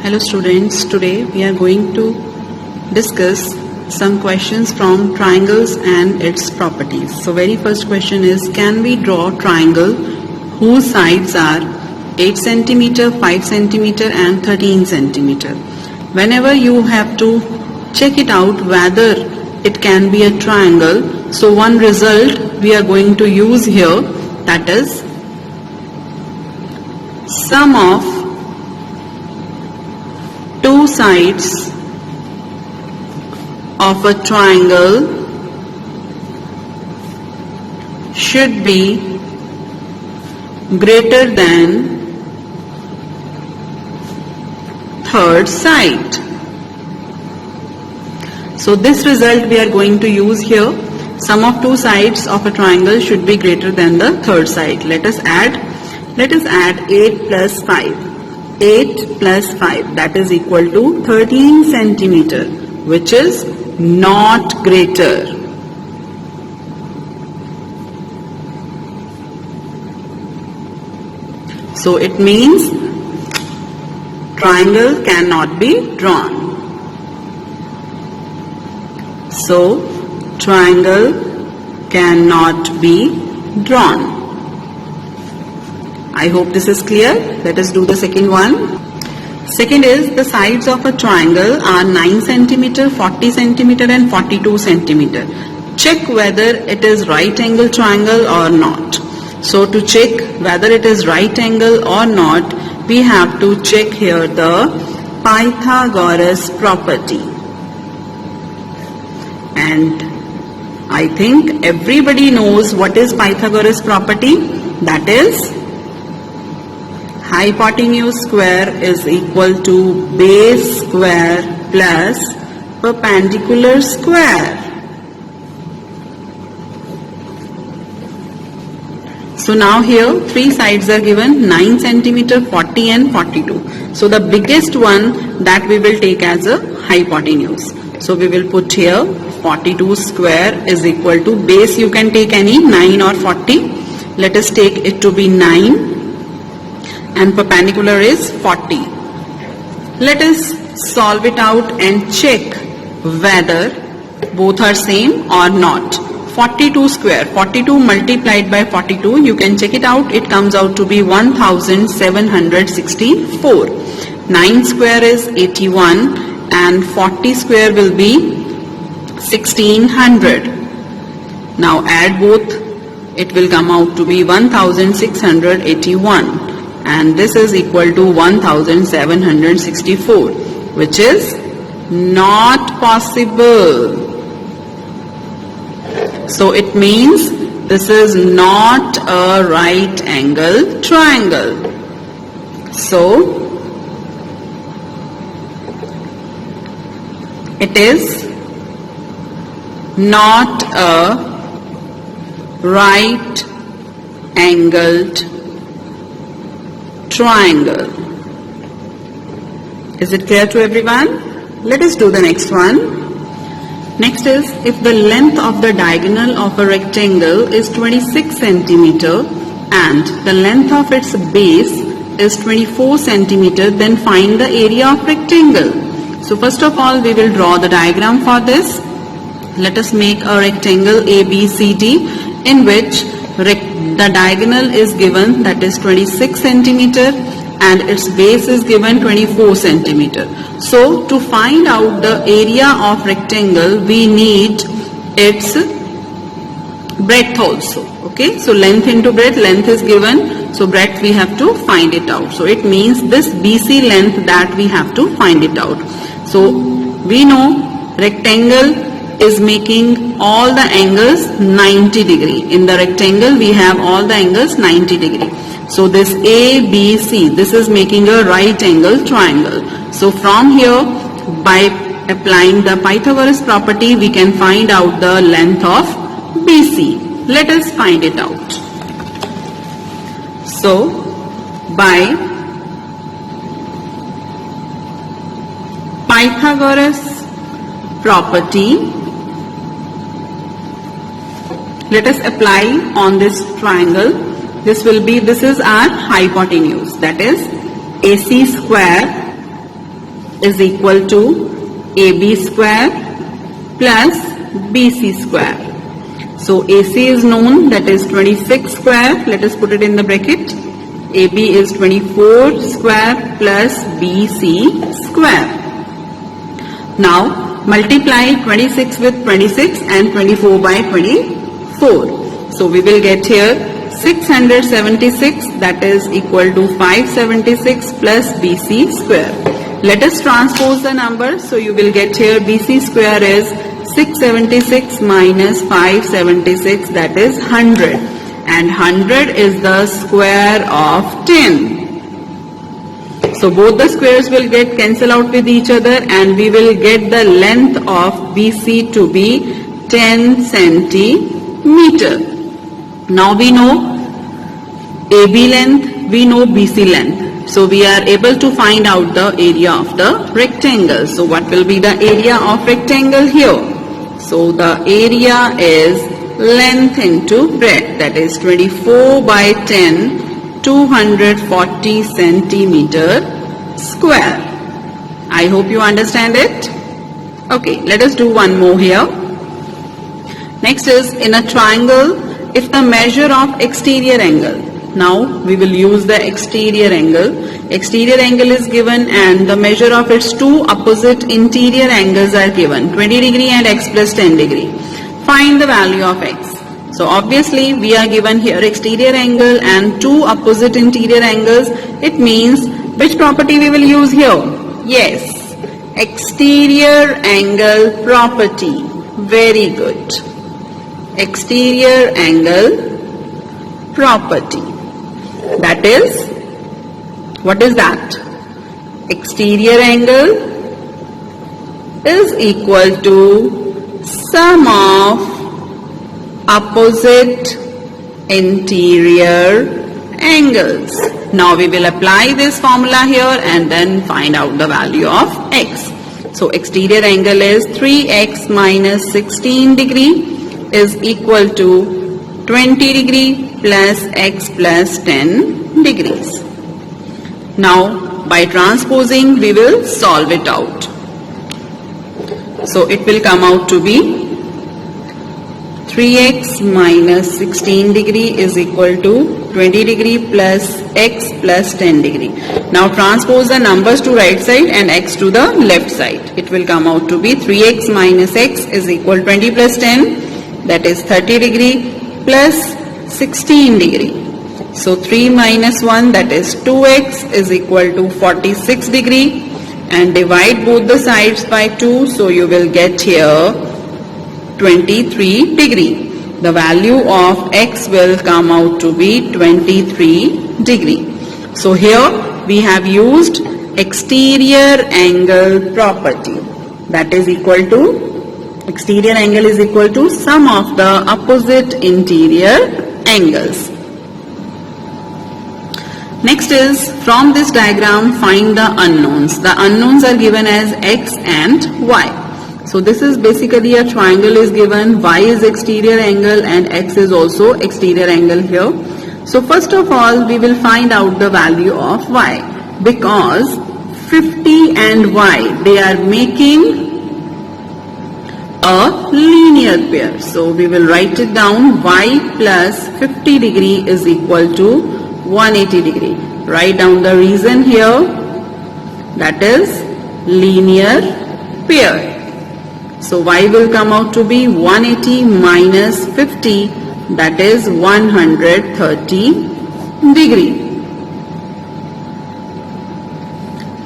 Hello students, today we are going to discuss some questions from triangles and its properties. So very first question is, can we draw triangle whose sides are 8 centimeter, 5 centimeter and 13 centimeter? Whenever you have to check it out whether it can be a triangle, so one result we are going to use here, that is sum of two sides of a triangle should be greater than third side. So this result we are going to use here. Sum of two sides of a triangle should be greater than the third side. Let us add 8 plus 5. 8 plus 5, that is equal to 13 centimeter, which is not greater. So it means triangle cannot be drawn. So triangle cannot be drawn. I hope this is clear. Let us do the second one. Second is, the sides of a triangle are 9 centimeter, 40 centimeter and 42 centimeter. Check whether it is right angle triangle or not. So to check whether it is right angle or not, we have to check here the Pythagoras property. And I think everybody knows what is Pythagoras property. That is, hypotenuse square is equal to base square plus perpendicular square. So now here three sides are given, 9 centimeter, 40 and 42. So the biggest one that we will take as a hypotenuse. So we will put here 42 square is equal to, base you can take any 9 or 40. Let us take it to be 9. And perpendicular is 40. Let us solve it out and check whether both are same or not. 42 square, 42 multiplied by 42, you can check it out. It comes out to be 1764. 9 square is 81 and 40 square will be 1600. Now add both, it will come out to be 1681. And this is equal to 1764, which is not possible. So it means this is not a right angle triangle. So it is not a right angled triangle. Is it clear to everyone? Let us do the next one. Next is, if the length of the diagonal of a rectangle is 26 centimeter and the length of its base is 24 centimeter, then find the area of rectangle. So first of all, we will draw the diagram for this. Let us make a rectangle ABCD in which the diagonal is given, that is 26 centimeter and its base is given 24 centimeter. So to find out the area of rectangle, we need its breadth also. Okay, so length into breadth, length is given, so breadth we have to find it out. So it means this BC length that we have to find it out. So we know rectangle is making all the angles 90 degree. In the rectangle we have all the angles 90 degree. So this ABC, this is making a right angle triangle. So from here, by applying the Pythagoras property, we can find out the length of BC. Let us find it out. So by Pythagoras property, let us apply on this triangle. This will be, this is our hypotenuse, that is AC square is equal to AB square plus BC square. So AC is known, that is 26 square. Let us put it in the bracket. AB is 24 square plus BC square. Now multiply 26 with 26 and 24 by 24. So we will get here 676, that is equal to 576 plus BC square. Let us transpose the number. So you will get here BC square is 676 minus 576, that is 100. And 100 is the square of 10. So both the squares will get cancelled out with each other and we will get the length of BC to be 10 centimeter. Now we know AB length, we know BC length. So we are able to find out the area of the rectangle. So what will be the area of rectangle here? So the area is length into breadth, that is 24 by 10, 240 centimeter square. I hope you understand it. Okay, let us do one more here. Next is in a triangle, if the measure of exterior angle. Now we will use the exterior angle. Exterior angle is given and the measure of its two opposite interior angles are given, 20 degree and x plus 10 degree. Find the value of x. So obviously we are given here exterior angle and two opposite interior angles. It means which property we will use here? Yes, exterior angle property. Very good. Exterior angle property. That is, what is that? Exterior angle is equal to sum of opposite interior angles. Now we will apply this formula here and then find out the value of x. So exterior angle is 3x minus 16 degree is equal to 20 degree plus x plus 10 degrees. Now by transposing we will solve it out. So it will come out to be 3x minus 16 degree is equal to 20 degree plus x plus 10 degree. Now transpose the numbers to right side and x to the left side. It will come out to be 3x minus x is equal to 20 plus 10, that is 30 degree plus 16 degree. So 3 minus 1, that is 2x is equal to 46 degree, and divide both the sides by 2. So you will get here 23 degree. The value of x will come out to be 23 degree. So here we have used exterior angle property, that is equal to, exterior angle is equal to sum of the opposite interior angles. Next is, from this diagram find the unknowns. The unknowns are given as x and y. So this is basically a triangle is given, y is exterior angle and x is also exterior angle here. So first of all we will find out the value of y, because 50 and y, they are making a linear pair. So we will write it down, y plus 50 degree is equal to 180 degree. Write down the reason here, that is linear pair. So y will come out to be 180 minus 50, that is 130 degree.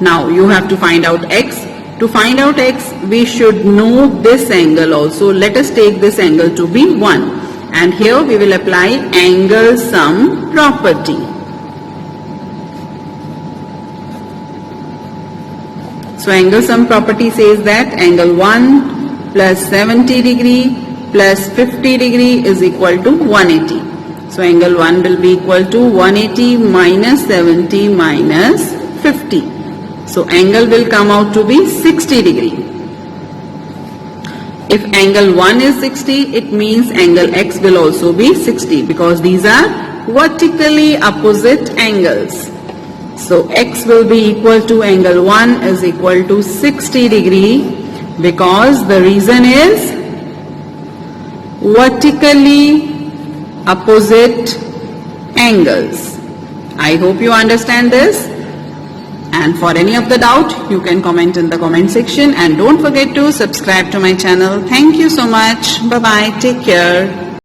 Now you have to find out x. To find out x, we should know this angle also. Let us take this angle to be 1. And here we will apply angle sum property. So angle sum property says that angle 1 plus 70 degree plus 50 degree is equal to 180. So angle 1 will be equal to 180 minus 70 minus 50. So angle will come out to be 60 degree. If angle 1 is 60, it means angle x will also be 60, because these are vertically opposite angles. So x will be equal to angle 1 is equal to 60 degree because the reason is vertically opposite angles. I hope you understand this. And for any of the doubt, you can comment in the comment section and don't forget to subscribe to my channel. Thank you so much. Bye bye. Take care.